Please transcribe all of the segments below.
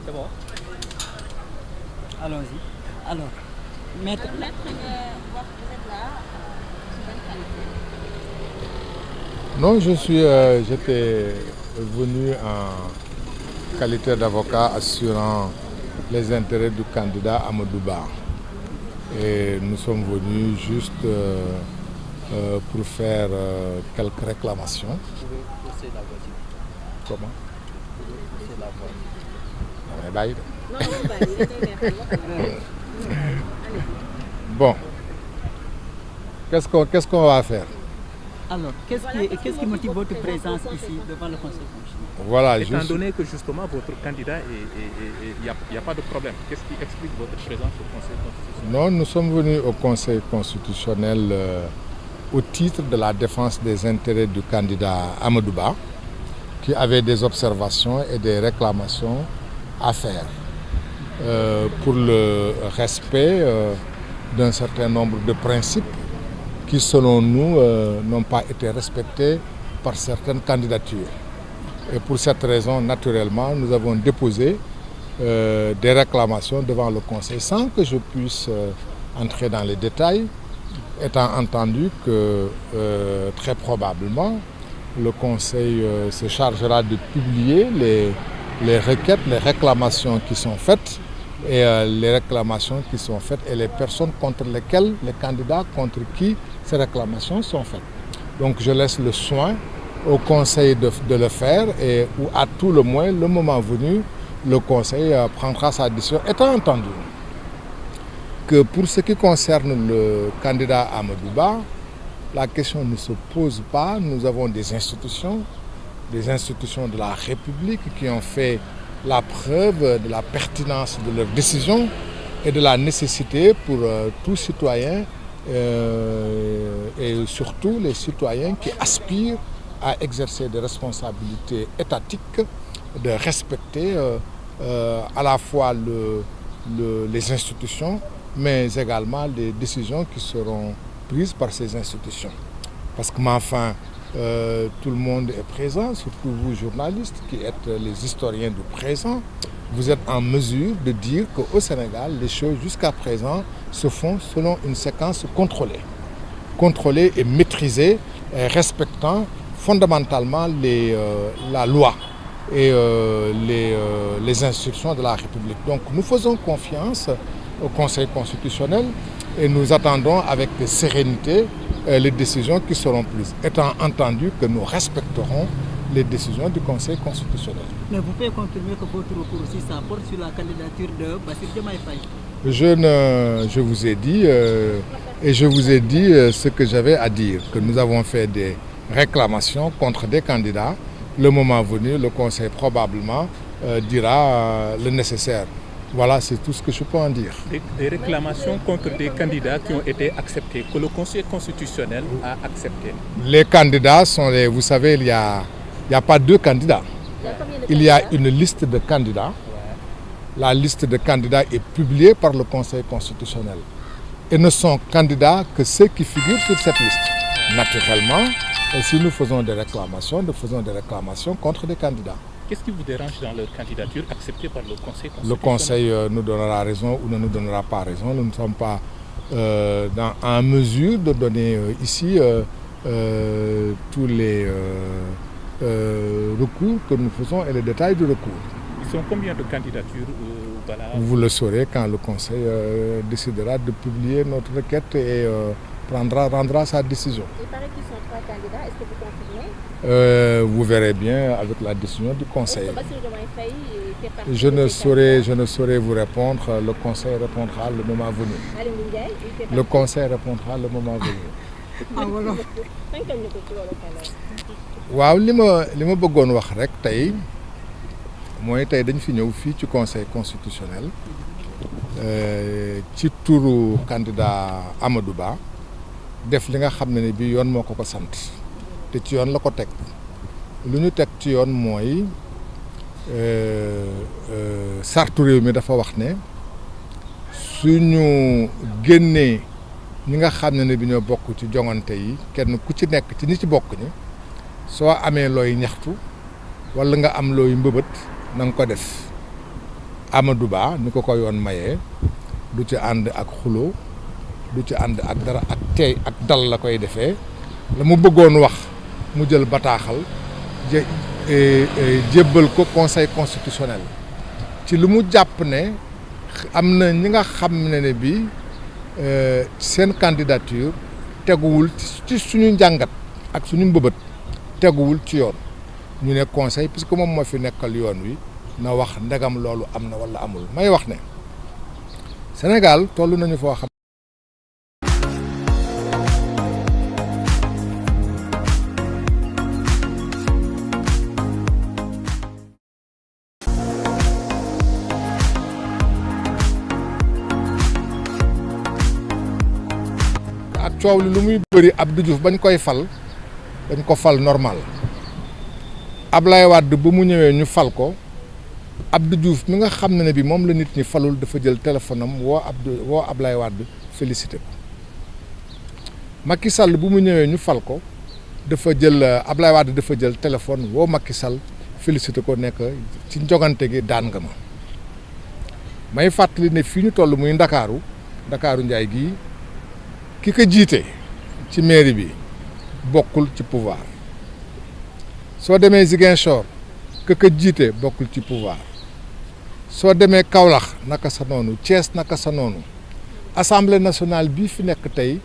C'est bon. Allons-y. Alors, maître. Vous êtes là, sous bonne qualité. Non, j'étais venu en qualité d'avocat assurant les intérêts du candidat Amadou Ba. Et nous sommes venus juste pour faire quelques réclamations. Vous pouvez pousser la voiture. Comment? Vous pouvez pousser la voiture. On est baillé. Non, Bon, qu'est-ce qu'on va faire? Alors, qu'est-ce qui motive votre présence ici devant le Conseil constitutionnel? Voilà, Étant donné que justement votre candidat, il n'y a pas de problème, qu'est-ce qui explique votre présence au Conseil constitutionnel? Non, nous sommes venus au Conseil constitutionnel au titre de la défense des intérêts du candidat Amadou Ba, qui avait des observations et des réclamations à faire pour le respect d'un certain nombre de principes qui, selon nous, n'ont pas été respectés par certaines candidatures. Et pour cette raison, naturellement, nous avons déposé des réclamations devant le Conseil sans que je puisse entrer dans les détails, étant entendu que très probablement, le Conseil se chargera de publier les requêtes, les réclamations qui sont faites et les réclamations qui sont faites et les personnes contre lesquelles, les candidats contre qui ces réclamations sont faites. Donc je laisse le soin au Conseil de le faire et ou à tout le moins, le moment venu, le Conseil prendra sa décision, étant entendu que pour ce qui concerne le candidat Amadou Ba, la question ne se pose pas. Nous avons des institutions de la République qui ont fait la preuve de la pertinence de leurs décisions et de la nécessité pour tout citoyen et surtout les citoyens qui aspirent à exercer des responsabilités étatiques, de respecter à la fois les institutions, mais également les décisions qui seront prises par ces institutions. Parce que, enfin, tout le monde est présent, surtout vous journalistes qui êtes les historiens du présent. Vous êtes en mesure de dire qu'au Sénégal, les choses jusqu'à présent se font selon une séquence contrôlée et maîtrisée, et respectant fondamentalement la loi et les instructions de la République. Donc nous faisons confiance au Conseil constitutionnel et nous attendons avec sérénité les décisions qui seront prises, étant entendu que nous respecterons les décisions du Conseil constitutionnel. Mais vous pouvez confirmer que votre recours aussi, ça porte sur la candidature de Bassirou Diomaye Faye? Je vous ai dit et je vous ai dit ce que j'avais à dire, que nous avons fait des réclamations contre des candidats. Le moment venu, le Conseil probablement dira le nécessaire. Voilà, c'est tout ce que je peux en dire. Des réclamations contre des candidats qui ont été acceptés, que le Conseil constitutionnel a acceptés. Les candidats sont vous savez, il n'y a pas deux candidats. Il y a une liste de candidats. La liste de candidats est publiée par le Conseil constitutionnel. Et ne sont candidats que ceux qui figurent sur cette liste. Naturellement, et si nous faisons des réclamations, nous faisons des réclamations contre des candidats. Qu'est-ce qui vous dérange dans leur candidature acceptée par le Conseil constitutionnel? Le Conseil nous donnera raison ou ne nous donnera pas raison. Nous ne sommes pas en mesure de donner ici tous les recours que nous faisons et les détails du recours. Ils sont combien de candidatures voilà. Vous le saurez quand le Conseil décidera de publier notre requête et rendra sa décision. Il paraît qu'ils sont 3 candidats, est-ce que vous confirmez? Vous verrez bien avec la décision du Conseil. Est-ce que Bassirou Diomaye Faye fait partie je ne saurais vous répondre, le Conseil répondra le moment venu. Le Conseil répondra le moment venu. waaw li ma bëggoon wax rek tey mooy tey dañ fi ñëw fii ci Conseil constitutionnel ci turu candidat Amadou Ba def li nga xam ne bi yoon moo ko sant te ci yoon la ko teg lu ñu teg ci yoon mooy sartu réew mi dafa wax ne suñu génnee ñi nga xam ne bi ñoo bokk ci joŋante yi kenn ku ci nekk ci ñi ci bokk ñi soo amee looy ñaxtu walla nga am looy mbëbët na nga ko def Amadou Ba ni ko yoon mayee du ci ànd ak xulo du ci ànd ak dara ak tey ak dal la koy defee la mu bëggoon wax mu jël bataaxal jébbal ko conseil constitutionnel ci lu mu jàpp ne am na ñi nga xam ne bi seen candidature teguwul ci suñu njàngat ak suñu mbëbët teguwul ci yoon ñu ne conseil puisque moom moo fi nekkal yoon wi na wax ndegam loolu am na walla amul may wax ne Sénégal toll nañu foo xam ak coow li lu muy bëri Abdou Diouf bañ koy fal dañ ko fal normal Ablaye Wade ba mu ñëwee ñu fal ko Abdou Diouf mi nga xam ne bi moom la nit ñi falul dafa jël téléphone am woo Ablaye Wade félicité ko Macky Sall bu mu ñëwee ñu fal ko dafa jël Ablaye Wade dafa jël téléphone woo Macky Sall félicité ko nekk ci njogante gi daan nga ma may fàttali ne fii ñu toll muy Ndakaaru Njaay gii ki ko jiite ci mairie bi bokkul ci pouvoir soo demee Ziguinchor ki ko jiite bokkul ci pouvoir soo demee Kaolack naka sa noonu Thiès naka sa noonu assemblée nationale bii fi nekk tey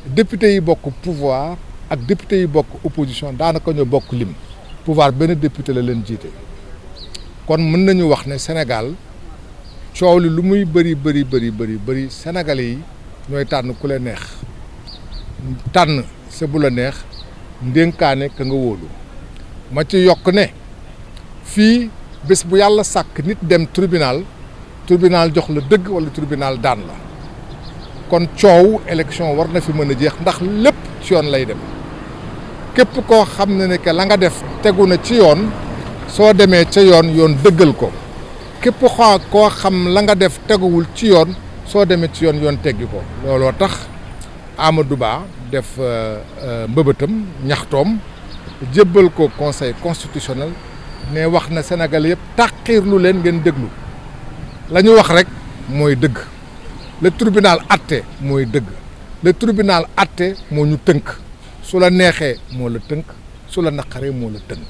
député yi bokk pouvoir ak député yi bokk opposition daanaka ñoo bokk lim pouvoir benn député la leen jiite kon mën nañu wax ne Sénégal coow li lu muy bëri Sénégalais yi ñooy tànn ku la neex tànn sa bu la neex ndénkaane ka nga wóolu ma ci yokk ne fii bés bu yàlla sàkk nit dem tribunal jox la dëgg wala tribunal daan la kon coow élection war na fi mën a jeex ndax lépp ci yoon lay dem képp koo xam ne que la nga def tegu na ci yoon soo demee ca yoon dëggal ko képp koo xam la nga def teguwul ci yoon soo demee ci yoon teggi ko looloo tax Amadou Ba def mbëbëtam ñaxtoom jébbal ko conseil constitutionnel ne wax na Sénégal yëpp tàqiirlu leen ngeen déglu la ñu wax rek mooy dëgg le tribunal atte mooy dëgg le tribunal atte moo ñu tënk su la neexee moo la tënk su la naqaree moo la tënk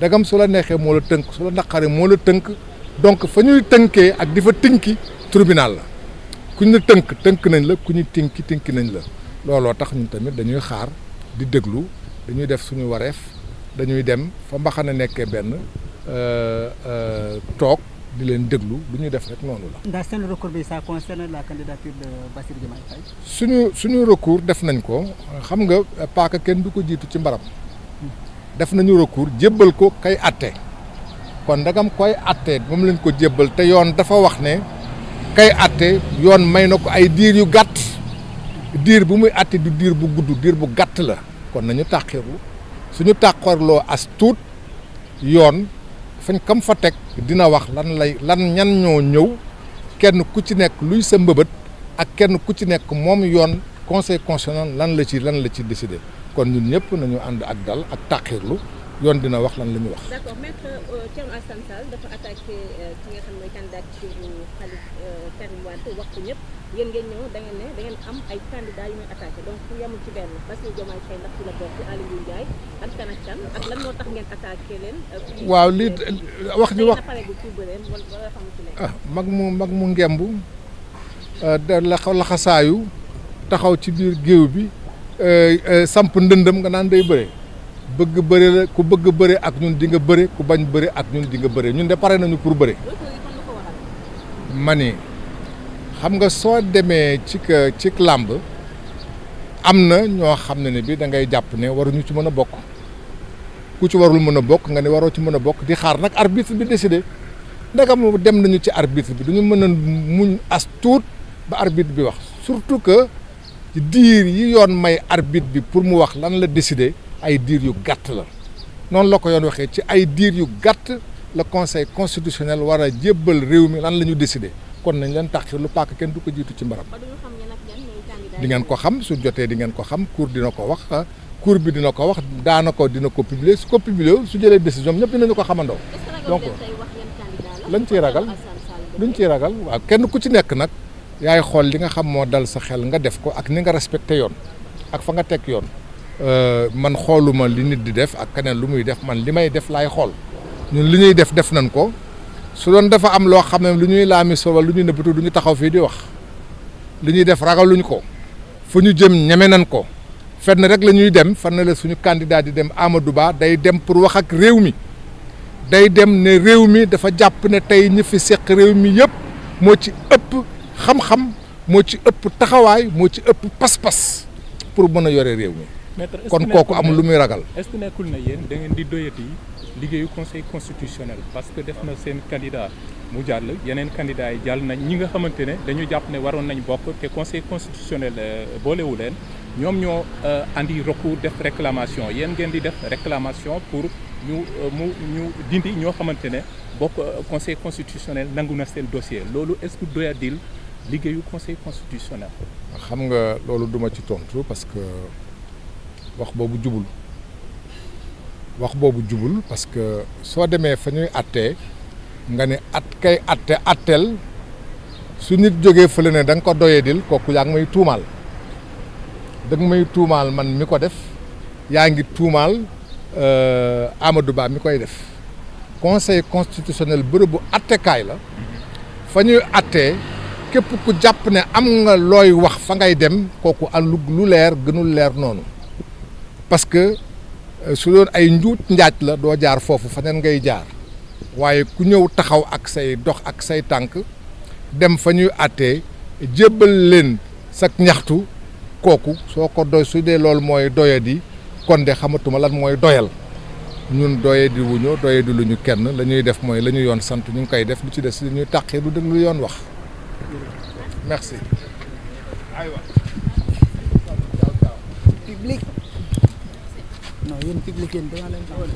dagam su la neexee moo la tënk su la naqaree moo la tënk donc fa ñuy tënkee ak di fa tënki tribunal la ku ñu tënk nañ la ku ñu tinki nañ la looloo tax ñun tamit dañuy xaar di déglu dañuy def suñu wareef dañuy dem fa mbaxana nekkee benn toog di leen déglu lu ñuy def rek noonu la. ndax seen recours bi ça concerne la candidature de Bassirou Diomaye Faye. suñu recours def nañ ko xam nga paaka kenn du ko jiitu ci mbaram def nañu recours jébbal ko kay atte kon ndagam koy atte moom lañ ko jébbal te yoon dafa wax ne kay atte yoon may na ko ay diir yu gàtt diir bu muy atte du diir bu gudd diir bu gàtt la kon nañu tàqirlu suñu tàqarloo as tuut yoon fañ kam fa teg dina wax lan ñan ñoo ñëw kenn ku ci nekk luy sa mbëbët ak kenn ku ci nekk moom yoon conseil constitutionnel lan la ci décider kon ñun ñëpp nañu ànd ak dal ak tàqirlu yoon dina wax lan la ñu wax. d'accord maître Thierno Alassane Sall dafa attaqué ki nga xam ne candidature Karim Wade wax ko ñëpp yéen ngeen ñëw da ngeen am ay candidats yu muy attaqué donc fu yemul ci benn Bassirou Diomaye Faye ndax ci la bokk Aly Ngouille Ndiaye ak kan ak lan moo tax ngeen attaqué leen. waaw lii wax ñu wax mag mu ngemb laxasaayu taxaw ci biir géew bi samp ndëndëm nga naan day bëre. bëgg bëre la ku bëgg bëre ak ñun di nga bëre ku bañ bëre ak ñun di nga bëre ñun de pare nañu pour bëre ma ni xam nga soo demee ci làmb am na ñoo xam ne bi da ngay jàpp ne waruñu ci mën a bokk ku ci warul mën a bokk nga ne waroo ci mën a bokk di xaar nag arbitre bi décidé ndagam dem nañu ci arbitre bi duñu mën a muñ as tuut ba arbitre bi wax surtout que diir yi yoon may arbitre bi pour mu wax lan la décidé ay diir yu gàtt la noonu la ko yoon waxee ci ay diir yu gàtt la conseil constitutionnel war a jébbal réew mi lan la ñu décidé kon nañ leen taxir lu paaka kenn du ko jiitu ci mbaram di ngeen ko xam su jotee di ngeen ko xam cour dina ko wax cour bi dina ko wax dina ko publier su ko publier su jëlee décision ñëpp dinañu ko xamandoo donc lañ ciy ragal luñ ciy ragal waaw kenn ku ci nekk nag yaay xool li nga xam moo dal sa xel nga def ko ak ni nga respecté yoon ak fa nga teg yoon man xooluma li nit di def ak keneen lu muy def man li may def laay xool ñun li ñuy def nañ ko su doon dafa am loo xam ne lu ñuy laamisoo wala lu ñuy nëbbatu du ñu taxaw fii di wax li ñuy def ragaluñ ko fu ñu jëm ñeme nañ ko fenn rek la ñuy dem fan la suñu candidat di dem Amadou Ba day dem pour wax ak réew mi day dem ne réew mi dafa jàpp ne tey ñi fi seq réew mi yëpp moo ci ëpp xam-xam moo ci ëpp taxawaay moo ci ëpp pas-pas pour mën a yore réew mi kon kooku amul lu muy ragal. est-ce que nekkul na yéen da ngeen di doyati liggéeyu conseil constitutionnel parce que def na seen candidat mu jàll yeneen candidats yi jàll nañ ñi nga xamante ne dañu jàpp ne waroon nañ bokk te conseil constitutionnel boolewu leen ñoom ñoo andi recours def réclamation yéen ngeen di def réclamation pour ñu dindi ñoo xamante ne bokk conseil constitutionnel nangu na seen dossier loolu est-ce que doyadil liggéeyu conseil constitutionnel. xam nga loolu duma ci tontu parce que wax boobu jubul parce que soo demee fa ñuy attee nga ne kay atteel su nit jógee fële ne da nga ko doyadil kooku yaa ngi may tuumaal man mi ko def yaa ngi tuumaal Amadou Ba mi koy def conseil constitutionnel bërëbu attekaay la fa ñuy attee képp ku jàpp ne am nga looy wax fa ngay dem kooku lu leer gënul leer noonu parce que su doon ay njuut njaaj la doo jaar foofu faneen ngay jaar waaye ku ñëw taxaw ak say dox ak say tànk dem fa ñuy àttee jébbal leen sa ñaxtu kooku soo ko su dee loolu mooy doyadi kon de xamatuma lan mooy doyal ñun doyadi wuñu doyadi lu ñu kenn la ñuy def mooy la ñu yoon sant ñu ngi koy def lu ci des lu ñuy tàqee du déglu yoon wax merci. aywa. public. non yéen public yéen dañoo leen taxawal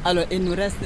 alors il nous reste